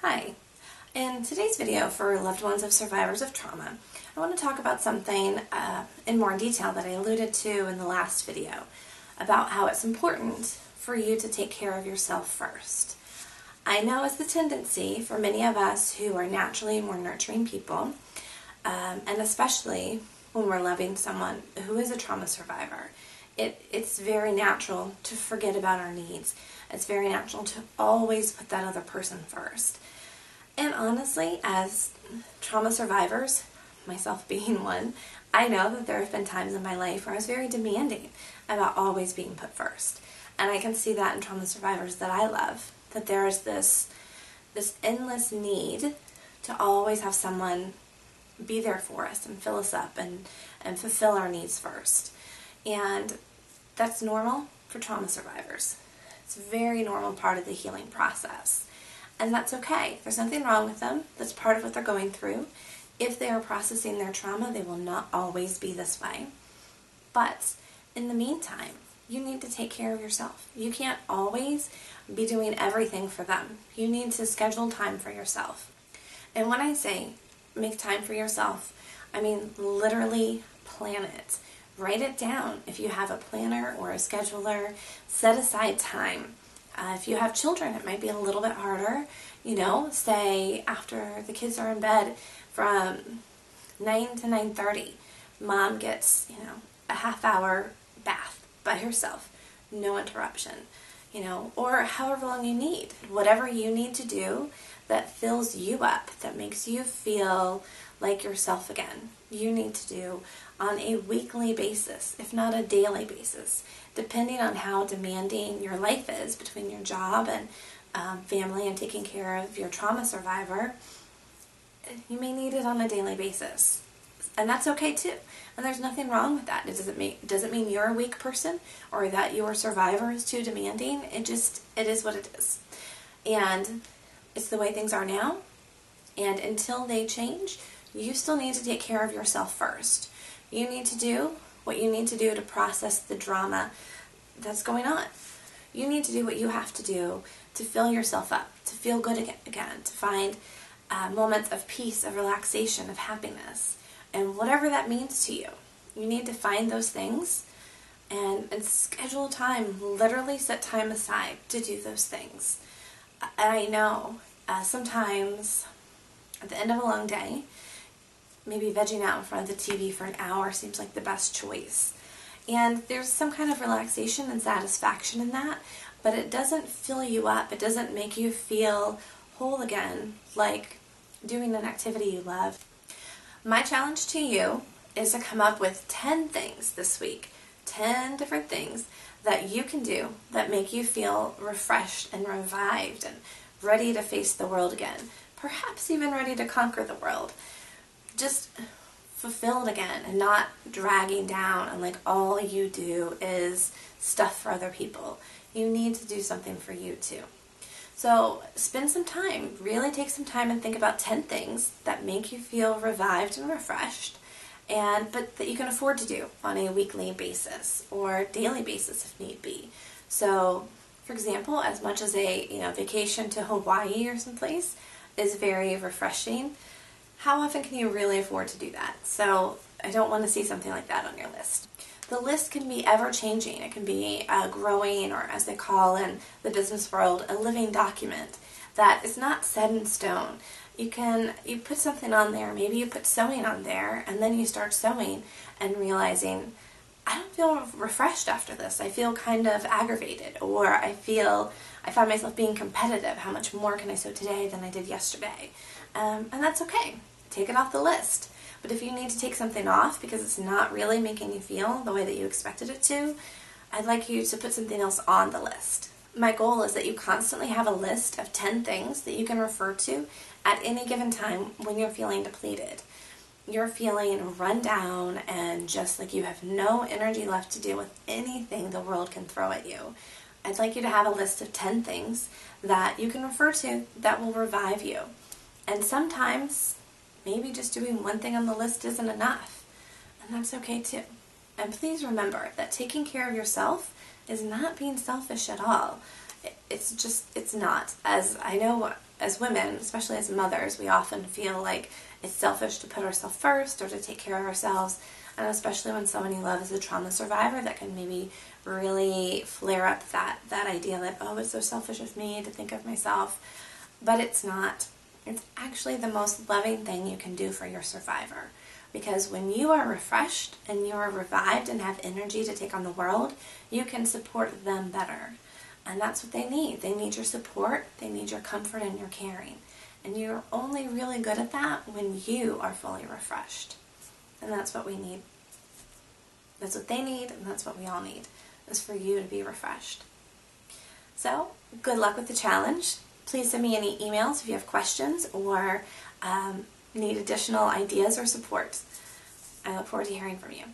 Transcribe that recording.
Hi. In today's video for loved ones of survivors of trauma, I want to talk about something in more detail that I alluded to in the last video about how it's important for you to take care of yourself first. I know it's the tendency for many of us who are naturally more nurturing people, and especially when we're loving someone who is a trauma survivor. It's very natural to forget about our needs. It's very natural to always put that other person first. And honestly, as trauma survivors, myself being one, I know that there have been times in my life where I was very demanding about always being put first. And I can see that in trauma survivors that I love, that there's this endless need to always have someone be there for us and fill us up and fulfill our needs first. And that's normal for trauma survivors. It's a very normal part of the healing process. And that's okay. There's nothing wrong with them. That's part of what they're going through. If they are processing their trauma, they will not always be this way. But in the meantime, you need to take care of yourself. You can't always be doing everything for them. You need to schedule time for yourself. And when I say make time for yourself, I mean literally plan it. Write it down. If you have a planner or a scheduler, set aside time. If you have children, it might be a little bit harder. Say after the kids are in bed from 9 to 9:30, mom gets, a half-hour bath by herself, no interruption, or however long you need. Whatever you need to do that fills you up, that makes you feel like yourself again, you need to do on a weekly basis, if not a daily basis, depending on how demanding your life is between your job and family and taking care of your trauma survivor. You may need it on a daily basis, and that's okay too. And there's nothing wrong with that. It doesn't mean you're a weak person or that your survivor is too demanding. It is what it is, and it's the way things are now. And until they change, you still need to take care of yourself first. You need to do what you need to do to process the drama that's going on. You need to do what you have to do to fill yourself up, to feel good again, to find moments of peace, of relaxation, of happiness, and whatever that means to you. You need to find those things and schedule time, literally set time aside to do those things. I know sometimes at the end of a long day, maybe vegging out in front of the TV for an hour seems like the best choice. And there's some kind of relaxation and satisfaction in that, but it doesn't fill you up. It doesn't make you feel whole again, like doing an activity you love. My challenge to you is to come up with 10 things this week, 10 different things that you can do that make you feel refreshed and revived and ready to face the world again, perhaps even ready to conquer the world. Just fulfilled again and not dragging down and like all you do is stuff for other people. You need to do something for you too. So spend some time, really take some time and think about 10 things that make you feel revived and refreshed, but that you can afford to do on a weekly basis or daily basis if need be. So for example, as much as a vacation to Hawaii or someplace is very refreshing, how often can you really afford to do that? So I don't want to see something like that on your list. The list can be ever-changing. It can be growing, or as they call in the business world, a living document that is not set in stone. You put something on there, maybe you put sewing on there, and then you start sewing and realizing, I don't feel refreshed after this. I feel kind of aggravated, or I find myself being competitive. How much more can I sew today than I did yesterday? And that's okay. Take it off the list. But if you need to take something off because it's not really making you feel the way that you expected it to, I'd like you to put something else on the list. My goal is that you constantly have a list of 10 things that you can refer to at any given time when you're feeling depleted. You're feeling run down and just like you have no energy left to deal with anything the world can throw at you. I'd like you to have a list of 10 things that you can refer to that will revive you. And sometimes maybe just doing one thing on the list isn't enough, and that's okay too. And please remember that taking care of yourself is not being selfish at all. It's not. As I know as women, especially as mothers, we often feel like it's selfish to put ourselves first or to take care of ourselves. And especially when someone you love is a trauma survivor, that can maybe really flare up that idea that, oh, it's so selfish of me to think of myself. But it's not. It's actually the most loving thing you can do for your survivor. Because when you are refreshed and you are revived and have energy to take on the world, you can support them better. And that's what they need. They need your support, they need your comfort and your caring. And you're only really good at that when you are fully refreshed. And that's what we need. That's what they need, and that's what we all need, is for you to be refreshed. So, good luck with the challenge. Please send me any emails if you have questions or need additional ideas or support. I look forward to hearing from you.